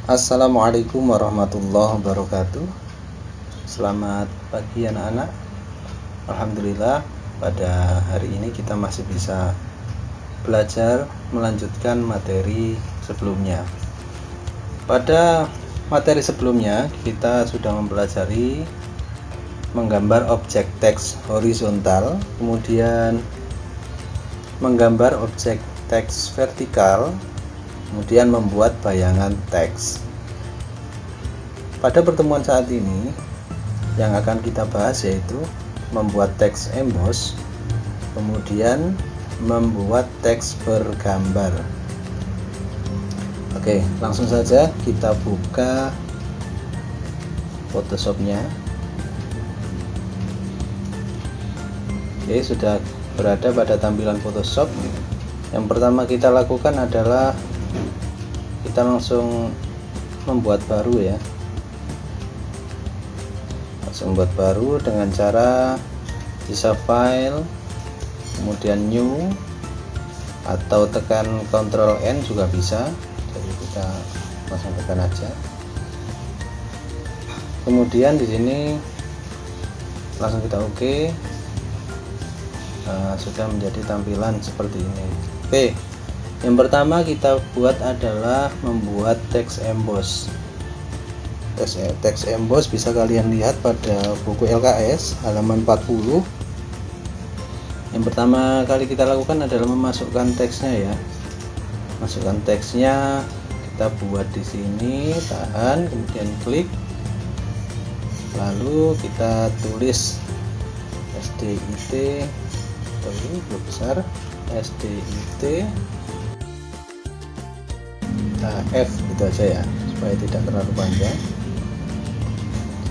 Assalamualaikum warahmatullahi wabarakatuh. Selamat pagi anak-anak. Alhamdulillah pada hari ini kita masih bisa belajar melanjutkan materi sebelumnya. Pada materi sebelumnya kita sudah mempelajari menggambar objek teks horizontal, kemudian menggambar objek teks vertikal, kemudian membuat bayangan teks. Pada pertemuan saat ini yang akan kita bahas yaitu membuat teks emboss, kemudian membuat teks bergambar. Oke, langsung saja kita buka Photoshopnya. Oke, sudah berada pada tampilan Photoshop. Yang pertama kita lakukan adalah kita langsung membuat baru ya, langsung buat baru dengan cara bisa file kemudian new atau tekan Ctrl N juga bisa, jadi kita langsung tekan aja. Kemudian di sini langsung kita oke. Sudah menjadi tampilan seperti ini. Oke, yang pertama kita buat adalah membuat teks emboss. Teks emboss bisa kalian lihat pada buku LKS halaman 40. Yang pertama kali kita lakukan adalah memasukkan teksnya ya. Masukkan teksnya, kita buat di sini, tahan, kemudian klik. Lalu kita tulis SDIT, huruf besar SDIT HF gitu aja ya, supaya tidak terlalu panjang.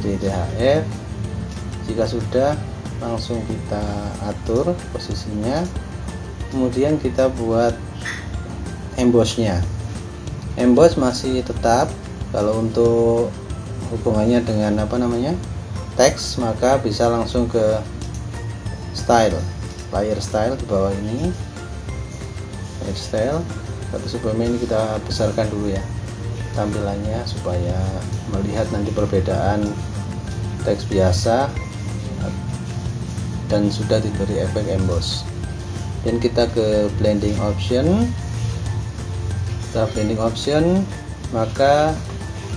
HF. Jika sudah, langsung kita atur posisinya, kemudian kita buat embossnya. Emboss masih tetap, kalau untuk hubungannya dengan teks, maka bisa langsung ke style, layer style di bawah ini, layer style. Tapi sebelumnya ini kita besarkan dulu ya tampilannya supaya melihat nanti perbedaan teks biasa dan sudah diberi efek emboss. Dan kita ke blending option. Setelah blending option, maka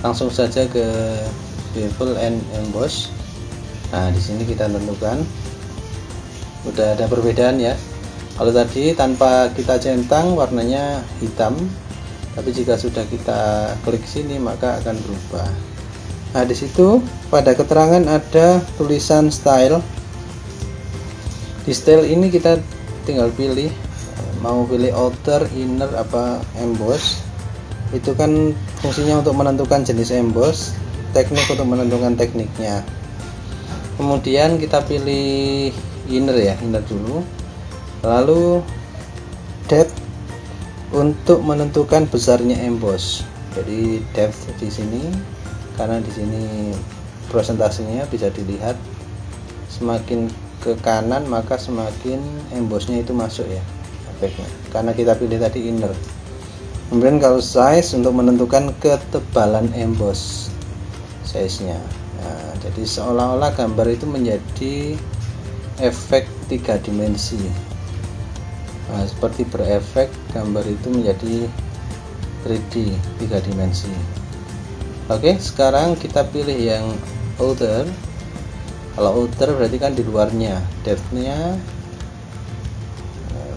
langsung saja ke bevel and emboss. Nah, di sini kita tentukan. Udah ada perbedaan ya. Kalau tadi tanpa kita centang warnanya hitam, tapi jika sudah kita klik sini maka akan berubah. Nah, di situ pada keterangan ada tulisan style. Di style ini kita tinggal pilih mau pilih outer, inner apa emboss. Itu kan fungsinya untuk menentukan jenis emboss, teknik untuk menentukan tekniknya. Kemudian kita pilih inner ya, inner dulu. Lalu depth untuk menentukan besarnya emboss. Jadi depth di sini, karena di sini presentasinya bisa dilihat semakin ke kanan maka semakin embossnya itu masuk ya efeknya, karena kita pilih tadi inner. Kemudian kalau size untuk menentukan ketebalan emboss, size nya. Nah, jadi seolah-olah gambar itu menjadi efek 3 dimensi. Nah, seperti berefek gambar itu menjadi 3D, 3 dimensi. Oke, sekarang kita pilih yang outer. Kalau outer berarti kan di luarnya, depth-nya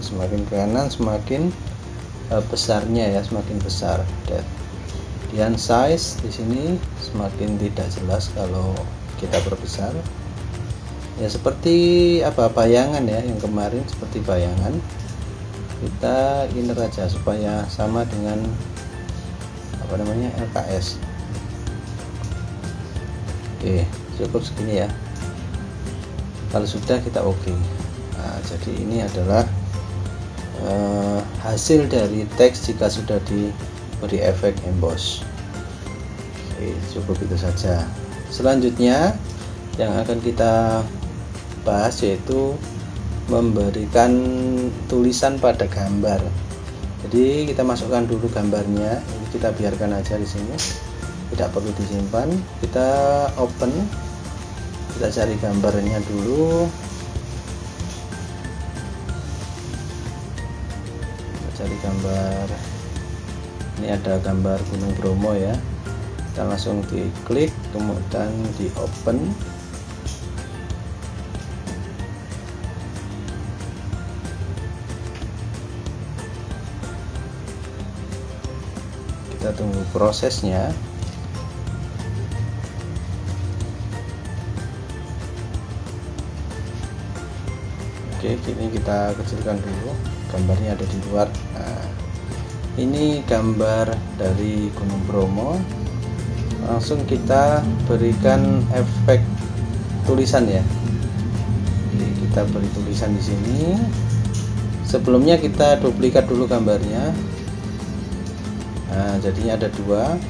semakin ke kanan semakin besarnya ya, semakin besar depth. Dan size di sini semakin tidak jelas kalau kita perbesar. Ya seperti bayangan ya, yang kemarin seperti bayangan. Kita inner aja supaya sama dengan LKS. Oke, cukup segini ya. Kalau sudah kita oke. Nah, jadi ini adalah hasil dari teks jika sudah diberi efek emboss. Oke, cukup itu saja. Selanjutnya yang akan kita bahas yaitu memberikan tulisan pada gambar. Jadi kita masukkan dulu gambarnya, ini kita biarkan aja di sini, tidak perlu disimpan. Kita open, kita cari gambarnya dulu, kita cari gambar. Ini ada gambar Gunung Bromo ya, kita langsung diklik, kemudian di open. Kita tunggu prosesnya. Oke, ini kita kecilkan dulu, gambarnya ada di luar. Nah, ini gambar dari Gunung Bromo. Langsung kita berikan efek tulisan ya. Jadi kita beri tulisan di sini. Sebelumnya kita duplikat dulu gambarnya. Nah, jadinya ada dua.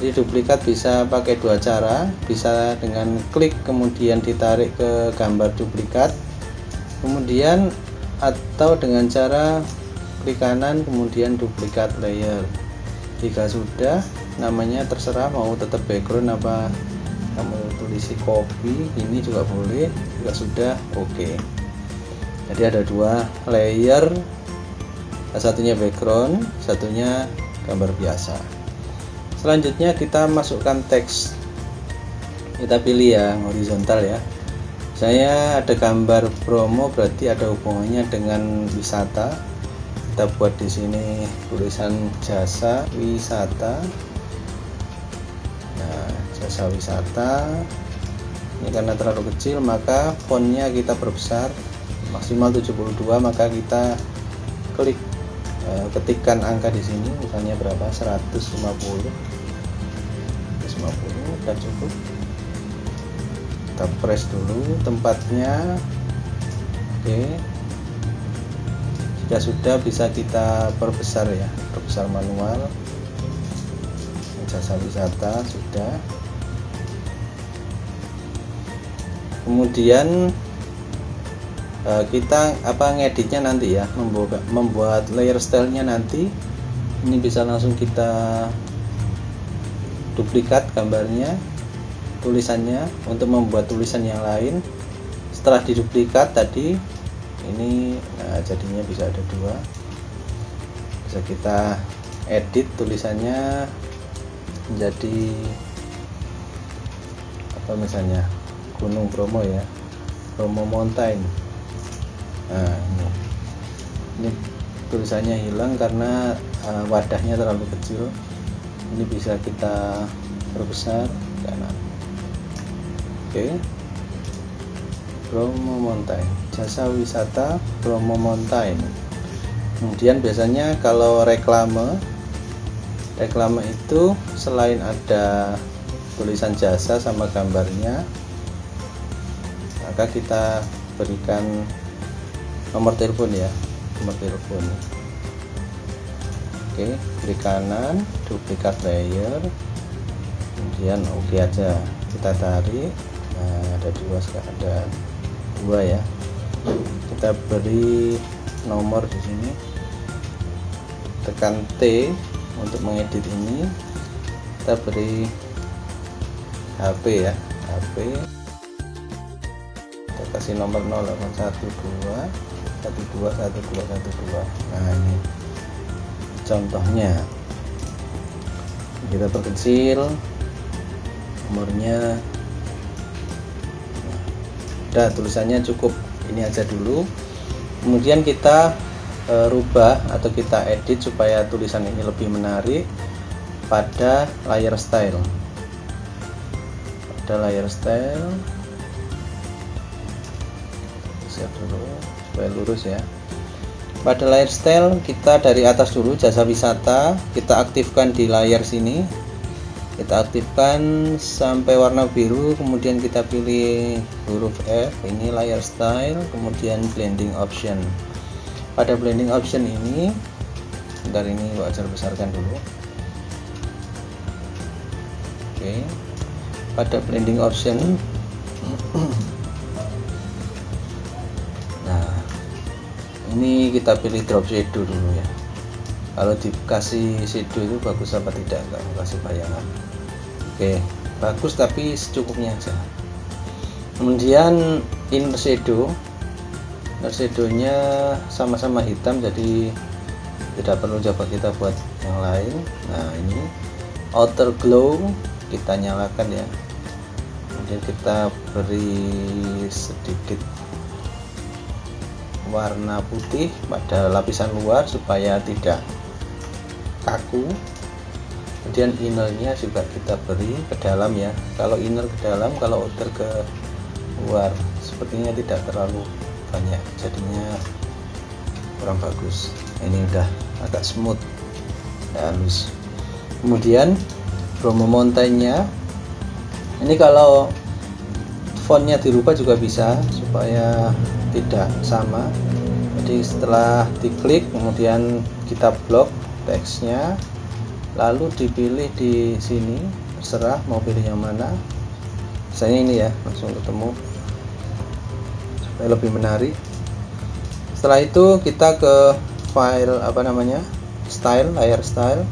Jadi duplikat bisa pakai dua cara, bisa dengan klik kemudian ditarik ke gambar duplikat, kemudian atau dengan cara klik kanan kemudian duplikat layer. Jika sudah, namanya terserah mau tetap background apa kamu tulisi copy, ini juga boleh. Jika sudah, oke. Jadi ada dua layer, satunya background, satunya gambar biasa. Selanjutnya kita masukkan teks, kita pilih yang horizontal ya. Saya ada gambar Bromo, berarti ada hubungannya dengan wisata. Kita buat di sini tulisan jasa wisata. Nah, jasa wisata ini karena terlalu kecil maka fontnya kita perbesar maksimal 72, maka kita klik ketikkan angka di sini, misalnya berapa, 150 udah cukup. Kita press dulu tempatnya. Oke, jika sudah bisa kita perbesar ya, perbesar manual. Jasa wisata sudah. Kemudian kita ngeditnya nanti ya, membuat layer stylenya nanti. Ini bisa langsung kita duplikat gambarnya, tulisannya, untuk membuat tulisan yang lain. Setelah diduplikat tadi ini, nah jadinya bisa ada dua. Bisa kita edit tulisannya menjadi apa, misalnya Gunung Bromo ya, Bromo Mountain. Nah, ini tulisannya hilang karena wadahnya terlalu kecil. Ini bisa kita perbesar kanan. Oke, Bromo Mountain, jasa wisata Bromo Mountain. Kemudian biasanya kalau reklame itu selain ada tulisan jasa sama gambarnya, maka kita berikan nomor telepon ya, nomor telepon. Oke, klik kanan, duplikat layer, kemudian oke aja, kita tarik. Nah, ada dua ya. Kita beri nomor di sini, tekan T untuk mengedit ini. Kita beri HP ya, HP. Kita kasih nomor 0812 121212. Nah, ini contohnya. Kita perkecil nomornya. Udah, tulisannya cukup ini aja dulu. Kemudian kita rubah atau kita edit supaya tulisan ini lebih menarik pada layer style. Pada layer style, siap dulu supaya lurus ya. Pada layer style kita dari atas dulu, jasa wisata kita aktifkan di layar sini, kita aktifkan sampai warna biru, kemudian kita pilih huruf F, ini layer style, kemudian blending option. Pada blending option ini, bentar, ini wajar besarkan dulu. Oke, pada blending option ini kita pilih drop shadow dulu ya. kalau dikasih shadow itu bagus apa tidak kalau kasih bayangan. Oke, bagus tapi secukupnya aja. Kemudian inner shadownya sama-sama hitam, jadi tidak perlu coba kita buat yang lain. Nah, ini outer glow kita nyalakan ya, kemudian kita beri sedikit warna putih pada lapisan luar supaya tidak kaku. Kemudian innernya juga kita beri ke dalam ya, kalau inner ke dalam, kalau outer ke luar. Sepertinya tidak terlalu banyak, jadinya kurang bagus. Ini udah agak smooth, halus. Kemudian Bromo Mountain-nya ini kalau fontnya dirubah juga bisa supaya tidak sama. Jadi setelah diklik kemudian kita blok teksnya, lalu dipilih di sini, terserah mau pilih yang mana. Misalnya ini ya, langsung ketemu supaya lebih menarik. Setelah itu kita ke file style, layer style,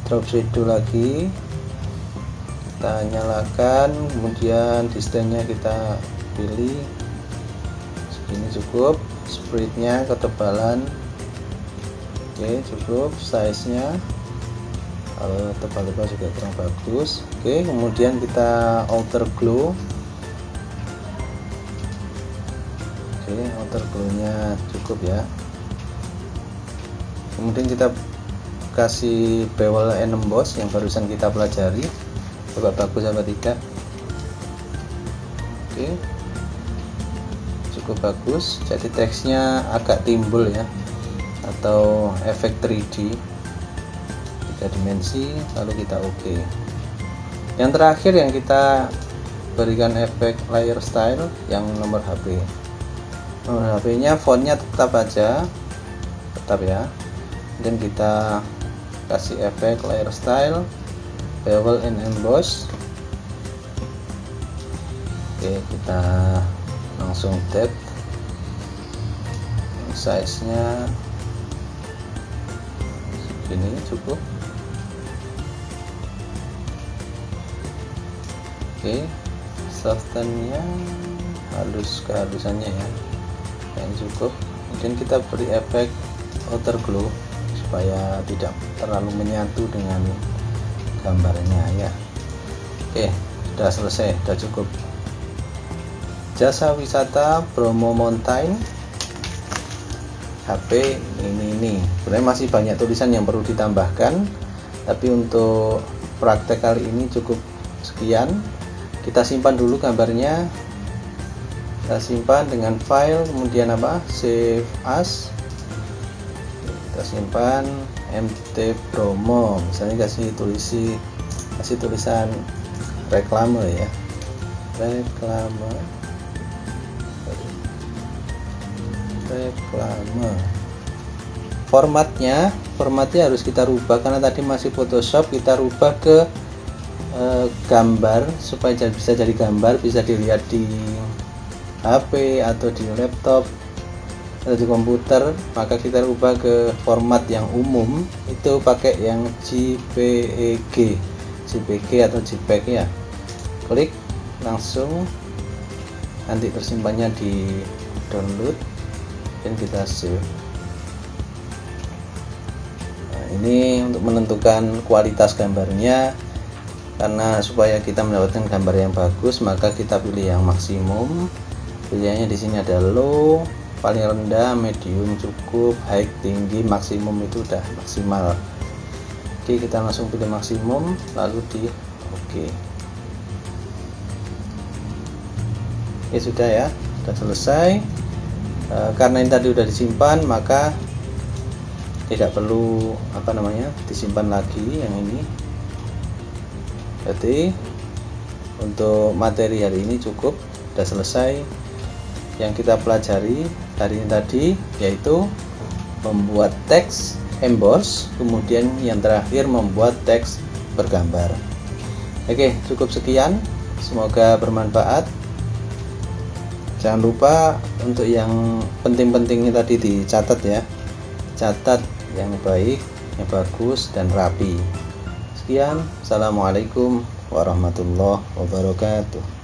drop shadow lagi, kita nyalakan, kemudian distance-nya kita pilih segini cukup, spread-nya, ketebalan oke cukup, size-nya kalau tebal-tebal juga kurang bagus. Oke, kemudian kita outer glow. Oke, outer glow-nya cukup ya. Kemudian kita kasih bevel and emboss yang barusan kita pelajari, coba bagus apa tidak. Oke, cukup bagus, jadi teksnya agak timbul ya, atau efek 3D 3 dimensi. Lalu kita oke. Yang terakhir yang kita berikan efek layer style yang nomor HP. Nomor HP nya fontnya tetap aja, tetap ya. Dan kita kasih efek layer style, bevel and emboss. Oke, kita langsung depth, size nya segini cukup. Oke, softennya halus, kehalusannya ya yang cukup. Kemudian kita beri efek outer glow supaya tidak terlalu menyatu dengan gambarnya ya. Oke, sudah selesai, sudah cukup. Jasa wisata Bromo Mountain HP ini sebenarnya masih banyak tulisan yang perlu ditambahkan, tapi untuk praktek kali ini cukup sekian. Kita simpan dulu gambarnya, kita simpan dengan file, kemudian save as, kita simpan mt promo, misalnya kasih tulisan reklame ya, reklame. Formatnya harus kita rubah karena tadi masih Photoshop, kita rubah ke gambar supaya bisa jadi gambar, bisa dilihat di HP atau di laptop atau di komputer. Maka kita rubah ke format yang umum, itu pakai yang JPEG atau JPEG ya. Klik langsung, nanti tersimpannya di download dan kita save. Nah, ini untuk menentukan kualitas gambarnya, karena supaya kita mendapatkan gambar yang bagus maka kita pilih yang maksimum. Pilihannya di sini ada low, paling rendah, medium cukup, high tinggi, maksimum itu udah maksimal. Oke, kita langsung pilih maksimum lalu di oke. Oke, sudah ya, sudah selesai. Karena ini tadi udah disimpan maka tidak perlu disimpan lagi yang ini. Jadi untuk materi hari ini cukup, sudah selesai yang kita pelajari hari ini tadi, yaitu membuat teks emboss, kemudian yang terakhir membuat teks bergambar. Oke, cukup sekian, semoga bermanfaat. Jangan lupa untuk yang penting-pentingnya tadi dicatat ya, catat yang baik, yang bagus dan rapi. Sekian, assalamualaikum warahmatullahi wabarakatuh.